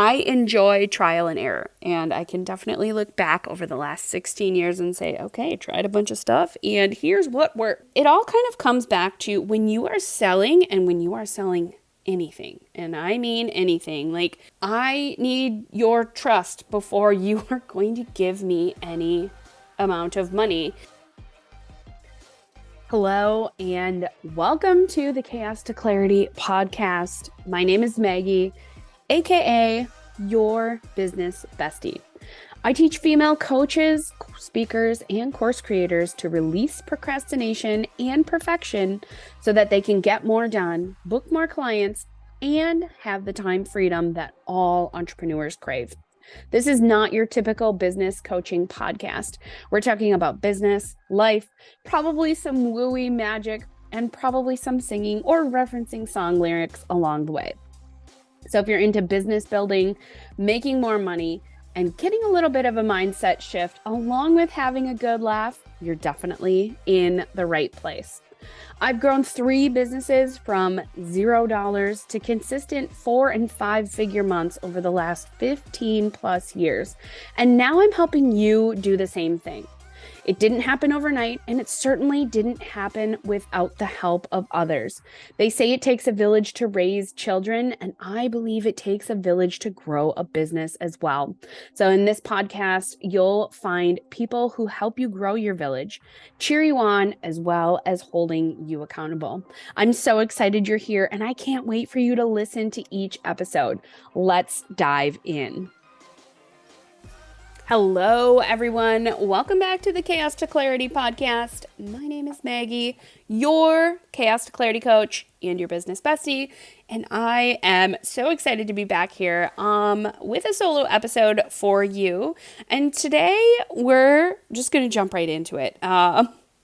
I enjoy trial and error, and I can definitely look back over the last 16 years and say, okay, tried a bunch of stuff, and here's what worked. It all kind of comes back to when you are selling and when you are selling anything, and I mean anything. Like, I need your trust before you are going to give me any amount of money. Hello, and welcome to the Chaos to Clarity podcast. My name is Maggie, aka your business bestie. I teach female coaches, speakers, and course creators to release procrastination and perfection so that they can get more done, book more clients, and have the time freedom that all entrepreneurs crave. This is not your typical business coaching podcast. We're talking about business, life, probably some wooey magic, and probably some singing or referencing song lyrics along the way. So if you're into business building, making more money, and getting a little bit of a mindset shift along with having a good laugh, you're definitely in the right place. I've grown 3 businesses from $0 to consistent 4 and 5 figure months over the last 15 plus years. And now I'm helping you do the same thing. It didn't happen overnight, and it certainly didn't happen without the help of others. They say it takes a village to raise children, and I believe it takes a village to grow a business as well. So in this podcast, you'll find people who help you grow your village, cheer you on, as well as holding you accountable. I'm so excited you're here, and I can't wait for you to listen to each episode. Let's dive in. Hello, everyone. Welcome back to the Chaos to Clarity podcast. My name is Maggie, your Chaos to Clarity coach and your business bestie. And I am so excited to be back here with a solo episode for you. And today we're just going to jump right into it.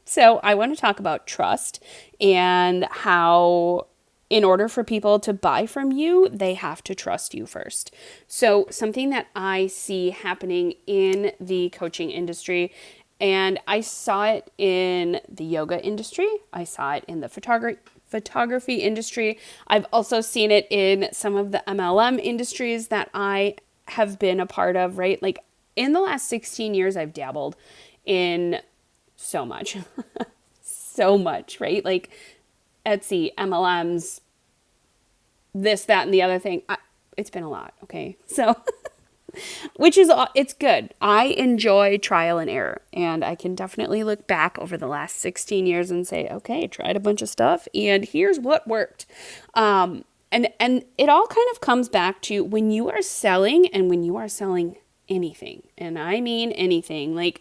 So I want to talk about trust and how in order for people to buy from you, they have to trust you first. So something that I see happening in the coaching industry, and I saw it in the yoga industry, I saw it in the photography industry. I've also seen it in some of the MLM industries that I have been a part of, right? Like in the last 16 years, I've dabbled in so much, so much, right? Like Etsy, MLMs, this, that, and the other thing. It's been a lot, okay? So, it's good. I enjoy trial and error, and I can definitely look back over the last 16 years and say, okay, tried a bunch of stuff, and here's what worked. And it all kind of comes back to when you are selling and when you are selling anything, and I mean anything. Like,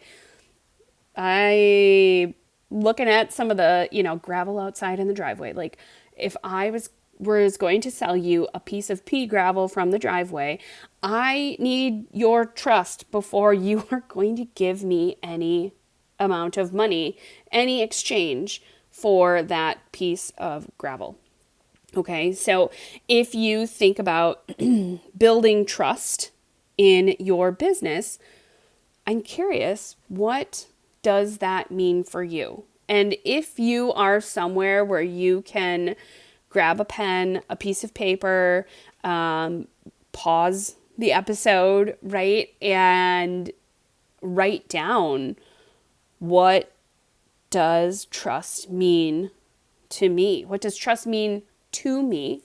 looking at some of the, gravel outside in the driveway. Like if I was going to sell you a piece of pea gravel from the driveway, I need your trust before you are going to give me any amount of money, any exchange for that piece of gravel. Okay, so if you think about building trust in your business, I'm curious, what does that mean for you? And if you are somewhere where you can grab a pen, a piece of paper, pause the episode, right? And write down, what does trust mean to me? What does trust mean to me?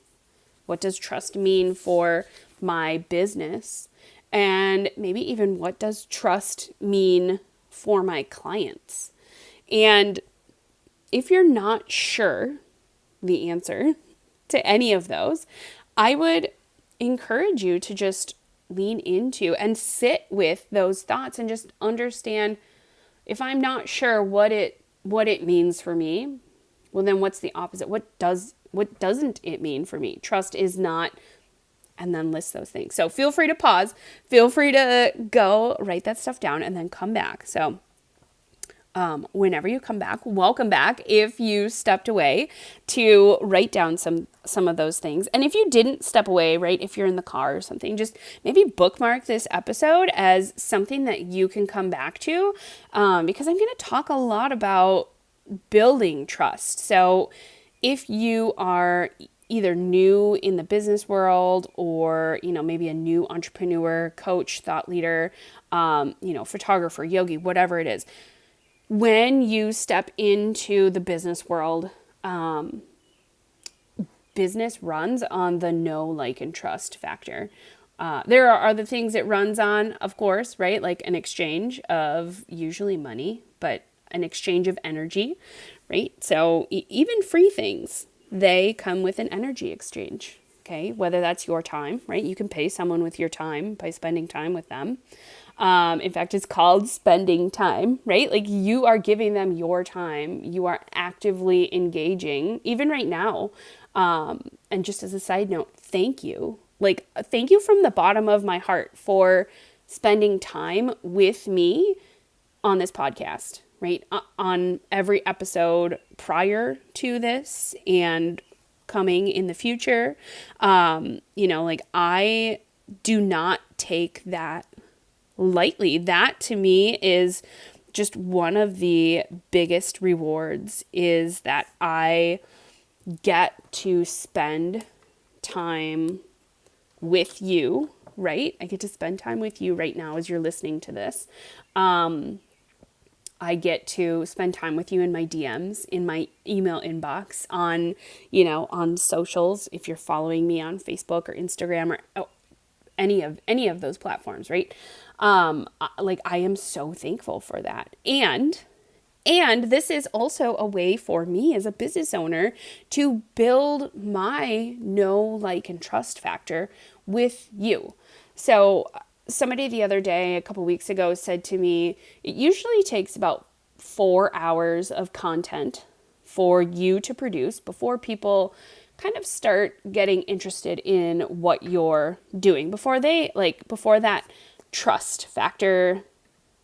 What does trust mean for my business? And maybe even what does trust mean for my clients? And if you're not sure the answer to any of those, I would encourage you to just lean into and sit with those thoughts and just understand, if I'm not sure what it means for me, well then what's the opposite? What doesn't it mean for me? Trust is not, and then list those things. So feel free to pause, feel free to go write that stuff down and then come back. So whenever you come back, welcome back. If you stepped away to write down some of those things. And if you didn't step away, right, if you're in the car or something, just maybe bookmark this episode as something that you can come back to, because I'm going to talk a lot about building trust. So if you are either new in the business world or, maybe a new entrepreneur, coach, thought leader, photographer, yogi, whatever it is. When you step into the business world, business runs on the know, like, and trust factor. There are other things it runs on, of course, right? Like an exchange of usually money, but an exchange of energy, right? So even free things, they come with an energy exchange, okay? Whether that's your time, right? You can pay someone with your time by spending time with them. In fact, it's called spending time, right? Like you are giving them your time. You are actively engaging, even right now. And just as a side note, thank you. Like, thank you from the bottom of my heart for spending time with me on this podcast, right? On every episode prior to this and coming in the future. Like I do not take that lightly. That to me is just one of the biggest rewards, is that I get to spend time with you, right? I get to spend time with you right now as you're listening to this. I get to spend time with you in my DMs, in my email inbox, on socials, if you're following me on Facebook or Instagram or any of those platforms, right? Like I am so thankful for that. And this is also a way for me as a business owner to build my know, like, and trust factor with you. So somebody the other day, a couple weeks ago, said to me, it usually takes about 4 hours of content for you to produce before people kind of start getting interested in what you're doing, before that trust factor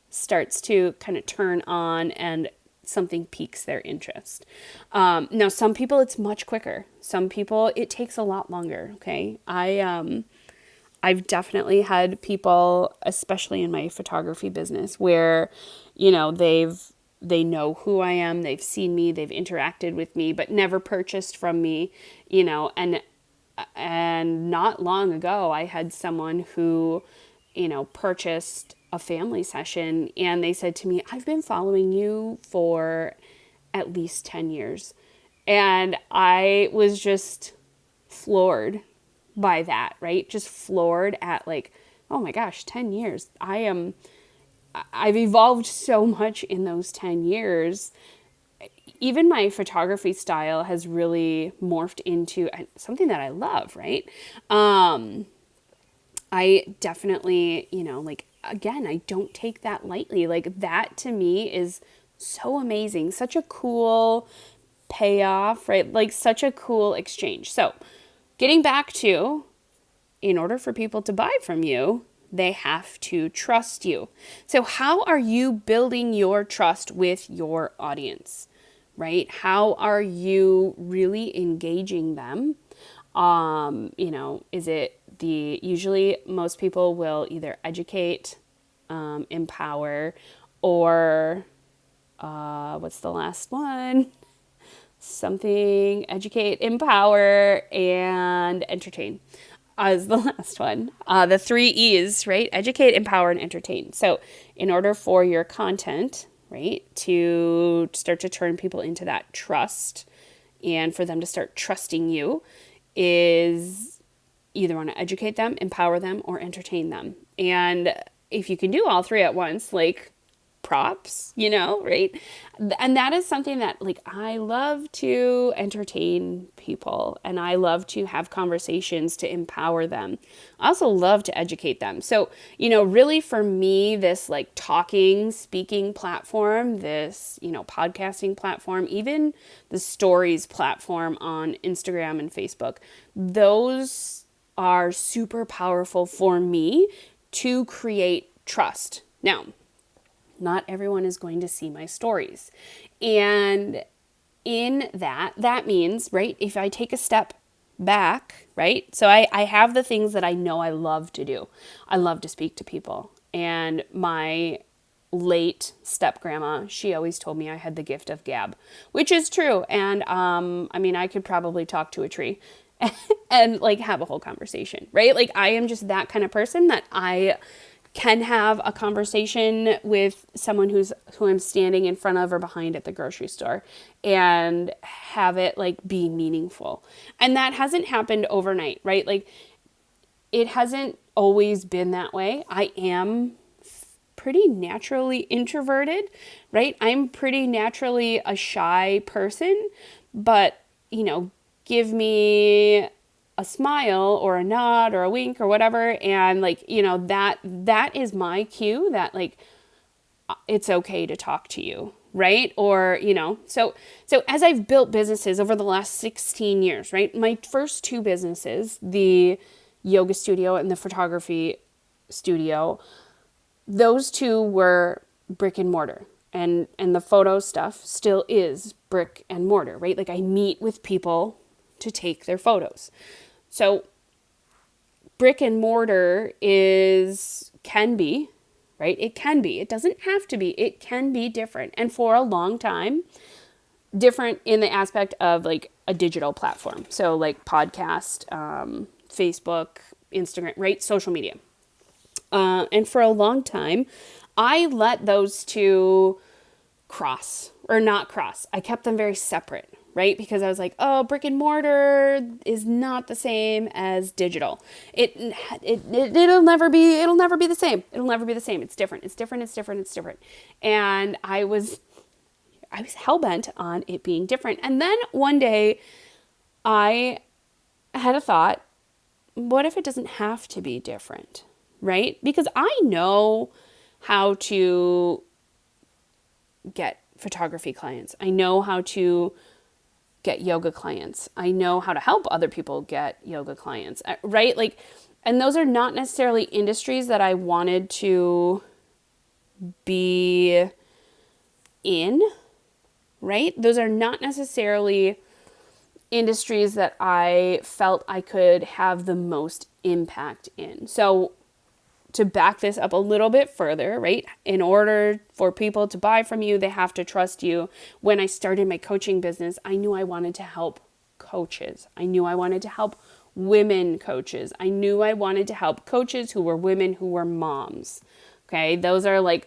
starts to kind of turn on and something piques their interest. Now, some people it's much quicker. Some people it takes a lot longer. Okay. I've definitely had people, especially in my photography business, where, they know who I am, they've seen me, they've interacted with me, but never purchased from me, and not long ago, I had someone who, purchased a family session, and they said to me, I've been following you for at least 10 years. And I was just floored by that, right? Just floored at like, oh my gosh, 10 years. I've evolved so much in those 10 years. Even my photography style has really morphed into something that I love, right? I definitely, again, I don't take that lightly. Like that to me is so amazing. Such a cool payoff, right? Like such a cool exchange. So getting back to, in order for people to buy from you, they have to trust you. So how are you building your trust with your audience, right? How are you really engaging them? Is it usually most people will either educate, empower, or what's the last one? Something, educate, empower, and entertain is the last one. The 3 E's, right? Educate, empower, and entertain. So in order for your content, right, to start to turn people into that trust and for them to start trusting you, is either want to educate them, empower them, or entertain them. And if you can do all 3 at once, like props, right? And that is something that like I love to entertain people, and I love to have conversations to empower them. I also love to educate them. So, really for me, this like speaking platform, this, podcasting platform, even the stories platform on Instagram and Facebook, those are super powerful for me to create trust. Now, not everyone is going to see my stories. And in that means, right, if I take a step back, right? So I have the things that I know I love to do. I love to speak to people. And my late step grandma, she always told me I had the gift of gab, which is true. And I could probably talk to a tree. and like have a whole conversation, right? Like I am just that kind of person that I can have a conversation with someone who I'm standing in front of or behind at the grocery store and have it like be meaningful. And that hasn't happened overnight, right? Like it hasn't always been that way. I am pretty naturally introverted, right? I'm pretty naturally a shy person, but give me a smile or a nod or a wink or whatever, and like, that is my cue that like it's okay to talk to you, right? Or, so as I've built businesses over the last 16 years, right? My first two businesses, the yoga studio and the photography studio, those two were brick and mortar. And the photo stuff still is brick and mortar, right? Like I meet with people to take their photos. So brick and mortar can be, right? It can be. It doesn't have to be. It can be different. And for a long time, different in the aspect of like a digital platform. So like podcast, Facebook, Instagram, right? Social media. And for a long time, I let those two cross or not cross. I kept them very separate, right? Because I was like, oh, brick and mortar is not the same as digital. It'll never be the same. It'll never be the same. It's different. It's different. And I was hell-bent on it being different. And then one day I had a thought, what if it doesn't have to be different, right? Because I know how to get photography clients. I know how to get yoga clients. I know how to help other people get yoga clients, right? Like, and those are not necessarily industries that I wanted to be in, right? Those are not necessarily industries that I felt I could have the most impact in. So to back this up a little bit further, right? In order for people to buy from you, they have to trust you. When I started my coaching business, I knew I wanted to help coaches. I knew I wanted to help women coaches. I knew I wanted to help coaches who were women who were moms. Okay, those are like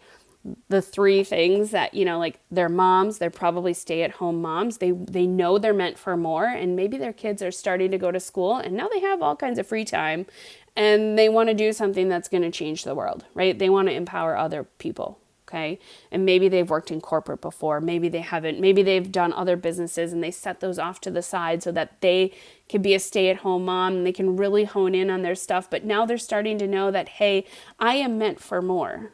the three things that, like they're moms, they're probably stay-at-home moms. They know they're meant for more, and maybe their kids are starting to go to school and now they have all kinds of free time and they want to do something that's going to change the world, right? They want to empower other people, okay? And maybe they've worked in corporate before, maybe they haven't, maybe they've done other businesses and they set those off to the side so that they can be a stay-at-home mom and they can really hone in on their stuff. But now they're starting to know that, hey, I am meant for more,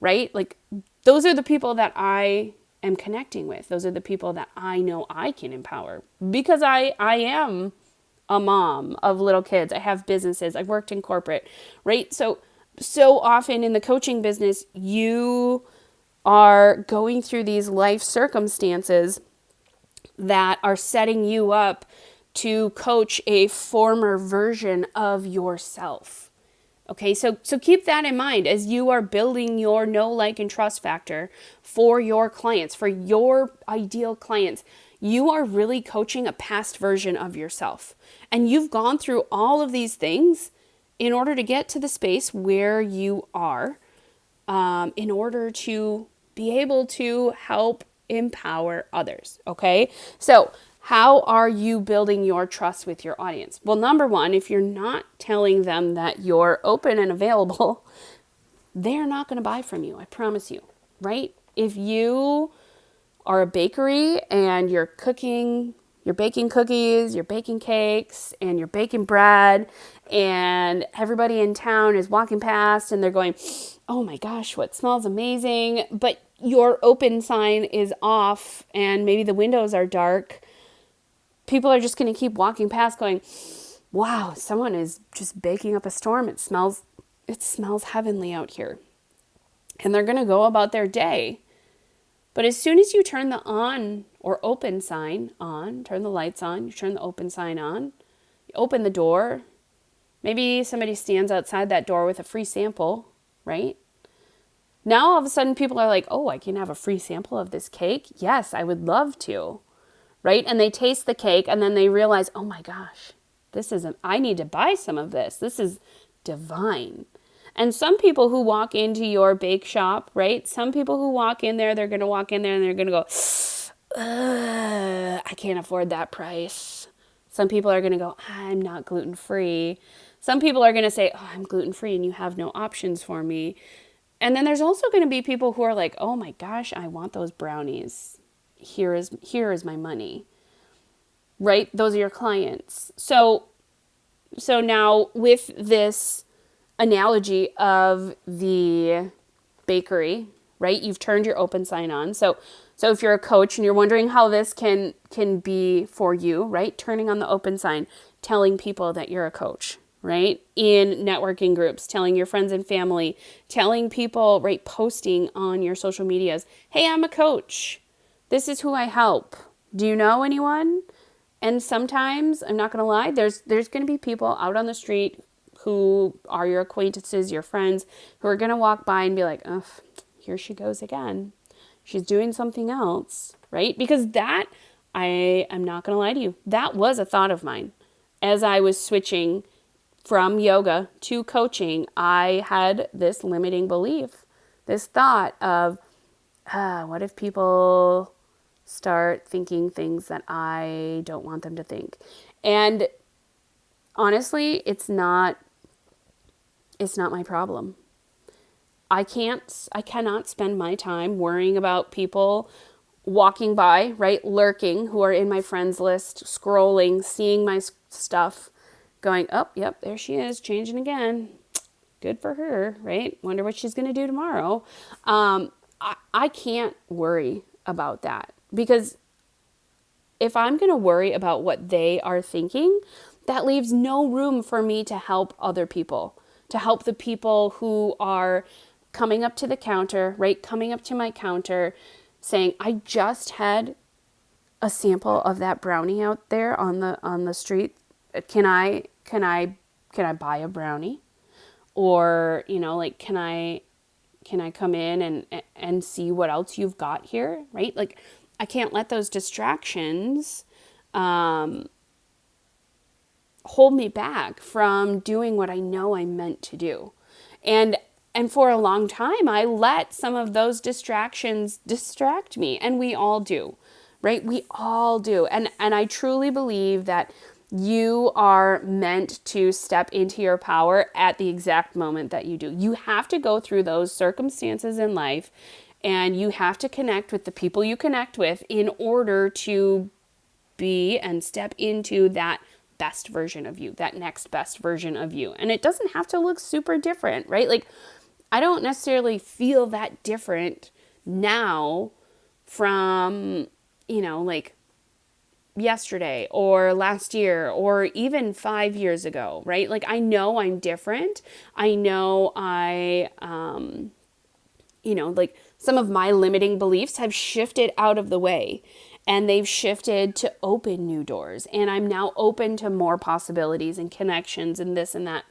right? Like those are the people that I am connecting with. Those are the people that I know I can empower because I am a mom of little kids. I have businesses. I've worked in corporate, right? So often in the coaching business, you are going through these life circumstances that are setting you up to coach a former version of yourself. Okay, so keep that in mind as you are building your know, like, and trust factor for your clients, for your ideal clients. You are really coaching a past version of yourself. And you've gone through all of these things in order to get to the space where you are, in order to be able to help empower others. Okay, so how are you building your trust with your audience? Well, number one, if you're not telling them that you're open and available, they're not going to buy from you. I promise you, right? If you are a bakery and you're baking cookies, you're baking cakes, and you're baking bread, and everybody in town is walking past and they're going, oh my gosh, what smells amazing, but your open sign is off and maybe the windows are dark, people are just going to keep walking past going, wow, someone is just baking up a storm. It smells heavenly out here. And they're going to go about their day. But as soon as you turn the on or open sign on, turn the lights on, you turn the open sign on, you open the door, maybe somebody stands outside that door with a free sample, right? Now all of a sudden people are like, oh, I can have a free sample of this cake? Yes, I would love to. Right? And they taste the cake and then they realize, oh my gosh, I need to buy some of this. This is divine. And some people who walk into your bake shop, right? Some people who walk in there, they're going to walk in there and they're going to go, I can't afford that price. Some people are going to go, I'm not gluten-free. Some people are going to say, I'm gluten-free and you have no options for me. And then there's also going to be people who are like, oh my gosh, I want those brownies. Here is my money. Right? Those are your clients. So now with this analogy of the bakery, right? You've turned your open sign on. So if you're a coach and you're wondering how this can be for you, right? Turning on the open sign, telling people that you're a coach, right? In networking groups, telling your friends and family, telling people, right? Posting on your social medias, hey, I'm a coach. This is who I help. Do you know anyone? And sometimes, I'm not going to lie, there's going to be people out on the street who are your acquaintances, your friends, who are going to walk by and be like, oh, here she goes again. She's doing something else, right? Because that, I'm not going to lie to you, that was a thought of mine. As I was switching from yoga to coaching, I had this limiting belief, this thought of, what if people start thinking things that I don't want them to think? And honestly, it's not my problem. I cannot spend my time worrying about people walking by, right? Lurking, who are in my friends list, scrolling, seeing my stuff, going, oh, yep, there she is, changing again. Good for her, right? Wonder what she's going to do tomorrow. I can't worry about that, because if I'm going to worry about what they are thinking, that leaves no room for me to help other people, to help the people who are coming up to the counter, right? Coming up to my counter saying, I just had a sample of that brownie out there on the street. Can I buy a brownie? Or, like, can I come in and see what else you've got here, right? Like, I can't let those distractions hold me back from doing what I know I'm meant to do. And for a long time, I let some of those distractions distract me. And we all do, right? We all do. And I truly believe that you are meant to step into your power at the exact moment that you do. You have to go through those circumstances in life, and you have to connect with the people you connect with in order to be and step into that best version of you, that next best version of you. And it doesn't have to look super different, right? Like, I don't necessarily feel that different now from, like yesterday or last year or even 5 years ago, right? Like, I know I'm different. I know like some of my limiting beliefs have shifted out of the way, and they've shifted to open new doors. And I'm now open to more possibilities and connections and this and that.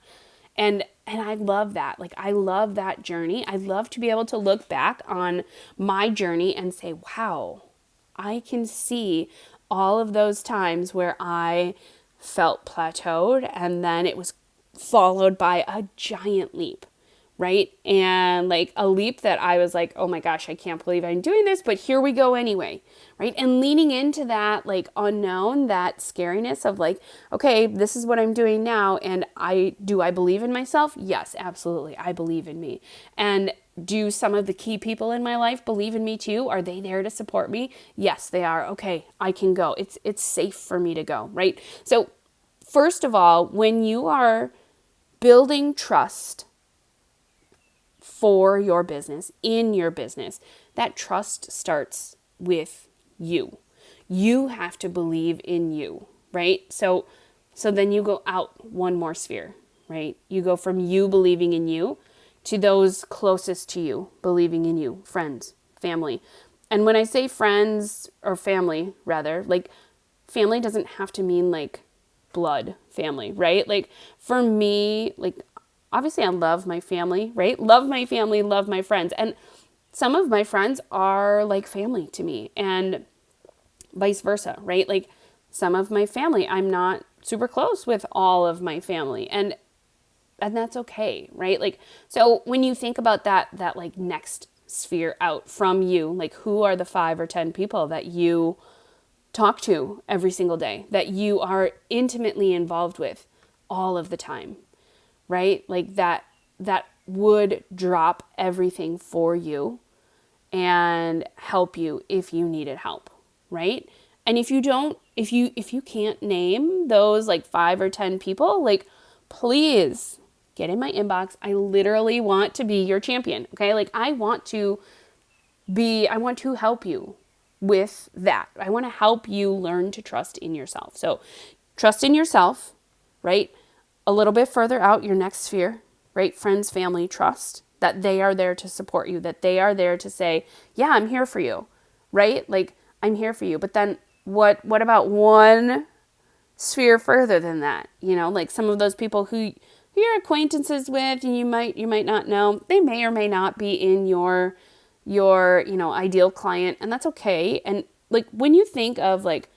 And I love that. Like, I love that journey. I love to be able to look back on my journey and say, wow, I can see all of those times where I felt plateaued, and then it was followed by a giant leap, right? And like a leap that I was like, oh my gosh, I can't believe I'm doing this, but here we go anyway, right? And leaning into that like unknown, that scariness of like, okay, this is what I'm doing now. And do I believe in myself? Yes, absolutely. I believe in me. And do some of the key people in my life believe in me too? Are they there to support me? Yes, they are. Okay, I can go. It's safe for me to go, right? So first of all, when you are building trust for your business, in your business, that trust starts with you. You have to believe in you, right? So then you go out one more sphere, right? You go from you believing in you to those closest to you believing in you, friends, family. And when I say friends or family, rather, like family doesn't have to mean like blood family, right? Like for me, like obviously I love my family, right? Love my family, love my friends. And some of my friends are like family to me and vice versa, right? Like some of my family I'm not super close with all of my family, and that's okay, right? Like, so when you think about that like next sphere out from you, like who are the 5 or 10 people that you talk to every single day, that you are intimately involved with all of the time, right? Like that would drop everything for you and help you if you needed help, right? And if you can't name those like 5 or 10 people, like, please get in my inbox. I literally want to be your champion. Okay. Like I want to help you with that. I want to help you learn to trust in yourself. So trust in yourself, right? A little bit further out, your next sphere, right? Friends, family, trust that they are there to support you, that they are there to say, yeah, I'm here for you, right? Like I'm here for you. But then what about one sphere further than that? You know, like some of those people who you're acquaintances with and you might not know, they may or may not be in your ideal client, and that's okay. And like when you think of like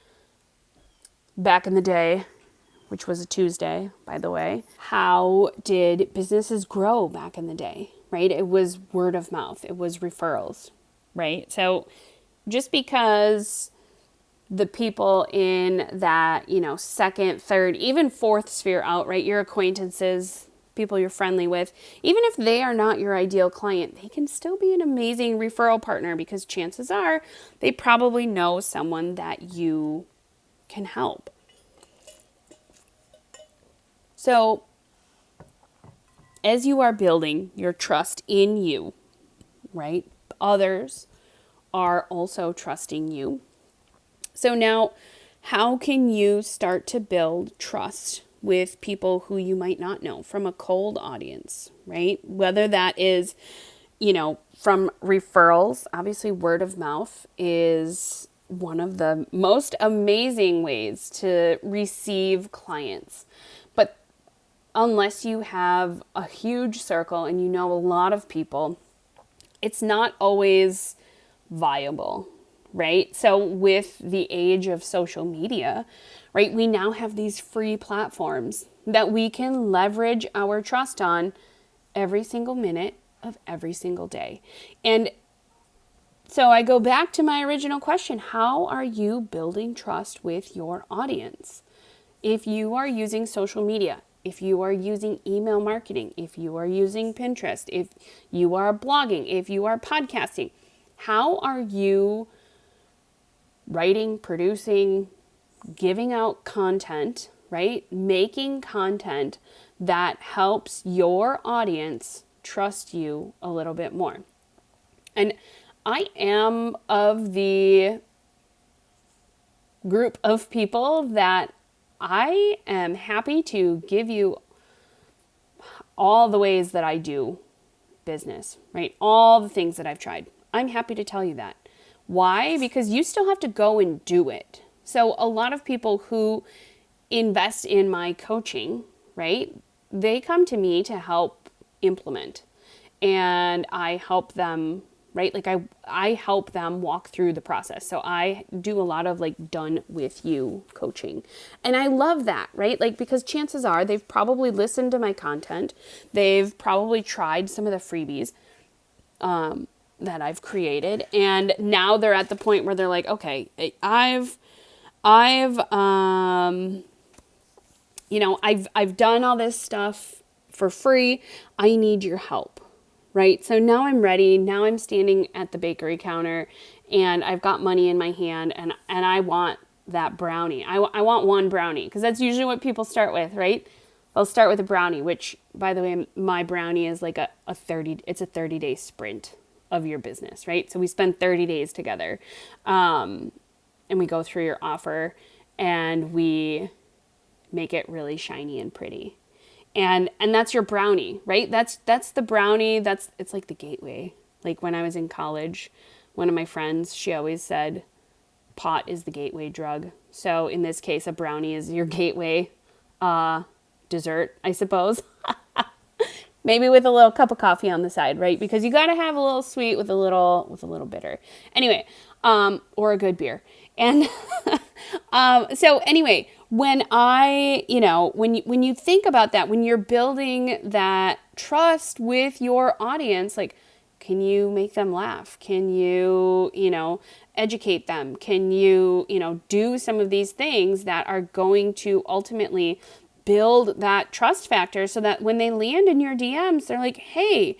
back in the day, which was a Tuesday, by the way, how did businesses grow back in the day, right? It was word of mouth. It was referrals, right? So just because the people in that, second, third, even fourth sphere out, right? Your acquaintances, people you're friendly with, even if they are not your ideal client, they can still be an amazing referral partner because chances are they probably know someone that you can help. So as you are building your trust in you, right? Others are also trusting you. So now, how can you start to build trust with people who you might not know from a cold audience, right? Whether that is, from referrals, obviously word of mouth is one of the most amazing ways to receive clients. But unless you have a huge circle and you know a lot of people, it's not always viable, right? So with the age of social media, right, we now have these free platforms that we can leverage our trust on every single minute of every single day. And so I go back to my original question, how are you building trust with your audience? If you are using social media, if you are using email marketing, if you are using Pinterest, if you are blogging, if you are podcasting, how are you writing, producing, giving out content, right? Making content that helps your audience trust you a little bit more. And I am of the group of people that I am happy to give you all the ways that I do business, right? All the things that I've tried. I'm happy to tell you that. Why? Because you still have to go and do it. So a lot of people who invest in my coaching, right? They come to me to help implement, and I help them, right? Like I help them walk through the process. So I do a lot of like done with you coaching. And I love that, right? Like, because chances are they've probably listened to my content. They've probably tried some of the freebies that I've created. And now they're at the point where they're like, okay, I've done all this stuff for free. I need your help, right? So now I'm ready. Now I'm standing at the bakery counter and I've got money in my hand and I want that brownie. I want one brownie because that's usually what people start with, right? They'll start with a brownie, which, by the way, my brownie is like a 30-day sprint of your business, right? So we spend 30 days together and we go through your offer and we make it really shiny and pretty. And that's your brownie, right? That's the brownie. It's like the gateway. Like when I was in college, one of my friends, she always said, pot is the gateway drug. So in this case, a brownie is your gateway dessert, I suppose. Maybe with a little cup of coffee on the side, right? Because you got to have a little sweet with a little bitter. Anyway, or a good beer. And so anyway, when you think about that, when you're building that trust with your audience, like, can you make them laugh? Can you, educate them? Can you, do some of these things that are going to ultimately build that trust factor so that when they land in your DMs, they're like, hey,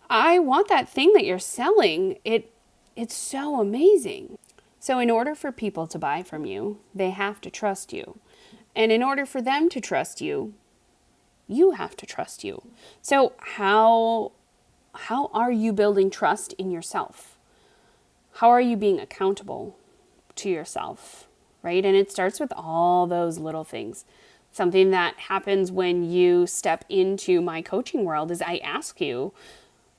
I want that thing that you're selling. It's so amazing. So in order for people to buy from you, they have to trust you. And in order for them to trust you, you have to trust you. So how are you building trust in yourself? How are you being accountable to yourself, right? And it starts with all those little things. Something that happens when you step into my coaching world is I ask you,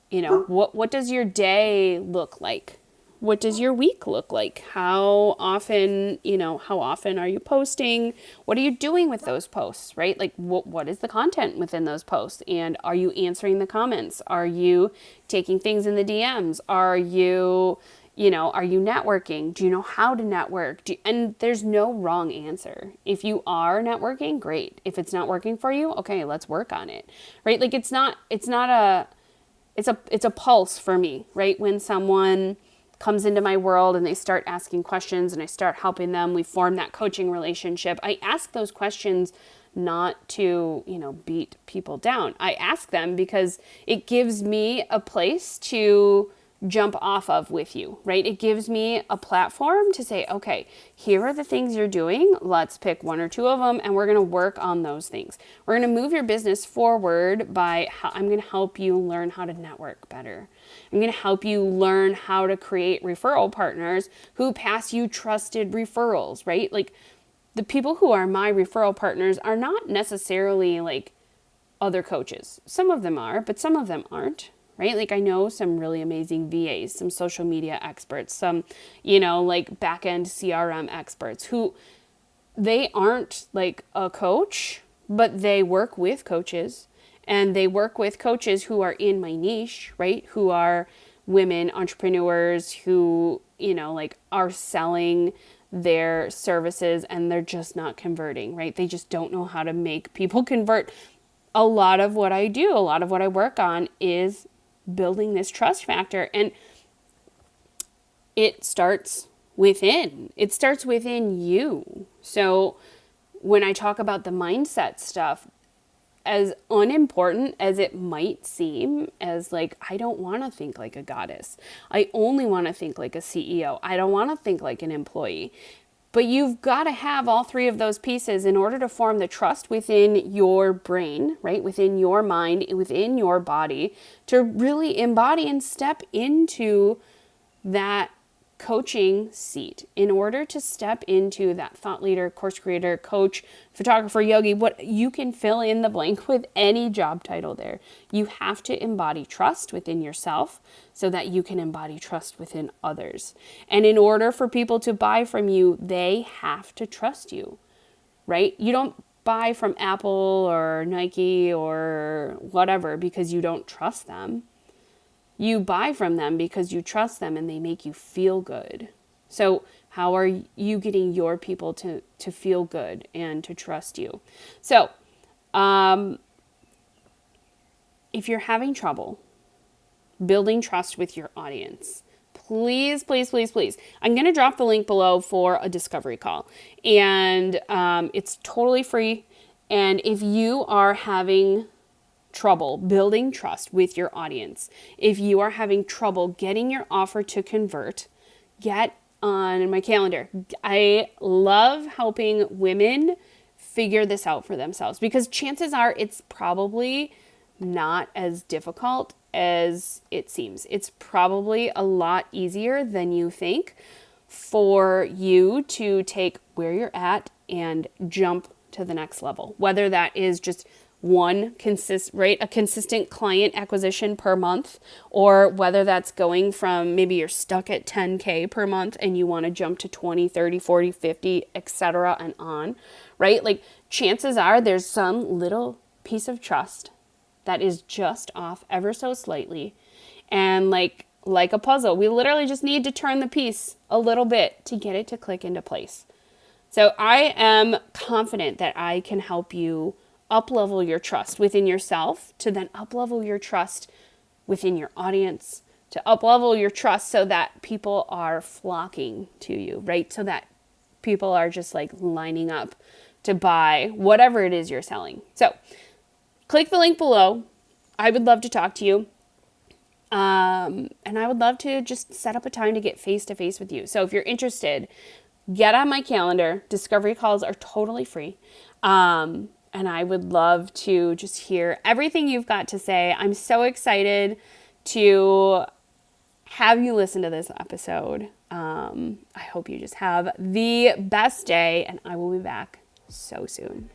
what does your day look like? What does your week look like? How often are you posting? What are you doing with those posts, right? Like what is the content within those posts? And are you answering the comments? Are you taking things in the DMs? Are you networking? Do you know how to network? And there's no wrong answer. If you are networking, great. If it's not working for you, okay, let's work on it, right? Like it's a pulse for me, right? When someone comes into my world and they start asking questions and I start helping them, we form that coaching relationship. I ask those questions not to, beat people down. I ask them because it gives me a place to jump off of with you, right? It gives me a platform to say, okay, here are the things you're doing. Let's pick one or two of them and we're going to work on those things. We're going to move your business forward by I'm going to help you learn how to network better. I'm going to help you learn how to create referral partners who pass you trusted referrals, right? Like the people who are my referral partners are not necessarily like other coaches. Some of them are, but some of them aren't. Right? Like I know some really amazing VAs, some social media experts, some, like back-end CRM experts who they aren't like a coach, but they work with coaches and they work with coaches who are in my niche, right? Who are women entrepreneurs who, are selling their services and they're just not converting, right? They just don't know how to make people convert. A lot of what I do, a lot of what I work on is building this trust factor, and it starts within you. So when I talk about the mindset stuff, as unimportant as it might seem, as like, I don't want to think like a goddess, I only want to think like a CEO, I don't want to think like an employee. But you've got to have all three of those pieces in order to form the trust within your brain, right? Within your mind, within your body, to really embody and step into that coaching seat. In order to step into that thought leader, course creator, coach, photographer, yogi, what you can fill in the blank with any job title there. You have to embody trust within yourself so that you can embody trust within others. And in order for people to buy from you, they have to trust you, right? You don't buy from Apple or Nike or whatever because you don't trust them. You buy from them because you trust them and they make you feel good. So how are you getting your people to feel good and to trust you? So if you're having trouble building trust with your audience, please, please, please, please, I'm going to drop the link below for a discovery call. And it's totally free. And if you are having trouble building trust with your audience, if you are having trouble getting your offer to convert, get on my calendar. I love helping women figure this out for themselves because chances are it's probably not as difficult as it seems. It's probably a lot easier than you think for you to take where you're at and jump to the next level, whether that is just a consistent client acquisition per month, or whether that's going from maybe you're stuck at 10K per month and you want to jump to 20, 30, 40, 50, etc. and on, right? Like chances are there's some little piece of trust that is just off ever so slightly. And like a puzzle, we literally just need to turn the piece a little bit to get it to click into place. So I am confident that I can help you up-level your trust within yourself to then up-level your trust within your audience, to up-level your trust so that people are flocking to you, right? So that people are just like lining up to buy whatever it is you're selling. So click the link below. I would love to talk to you. And I would love to just set up a time to get face-to-face with you. So if you're interested, get on my calendar. Discovery calls are totally free. And I would love to just hear everything you've got to say. I'm so excited to have you listen to this episode. I hope you just have the best day, and I will be back so soon.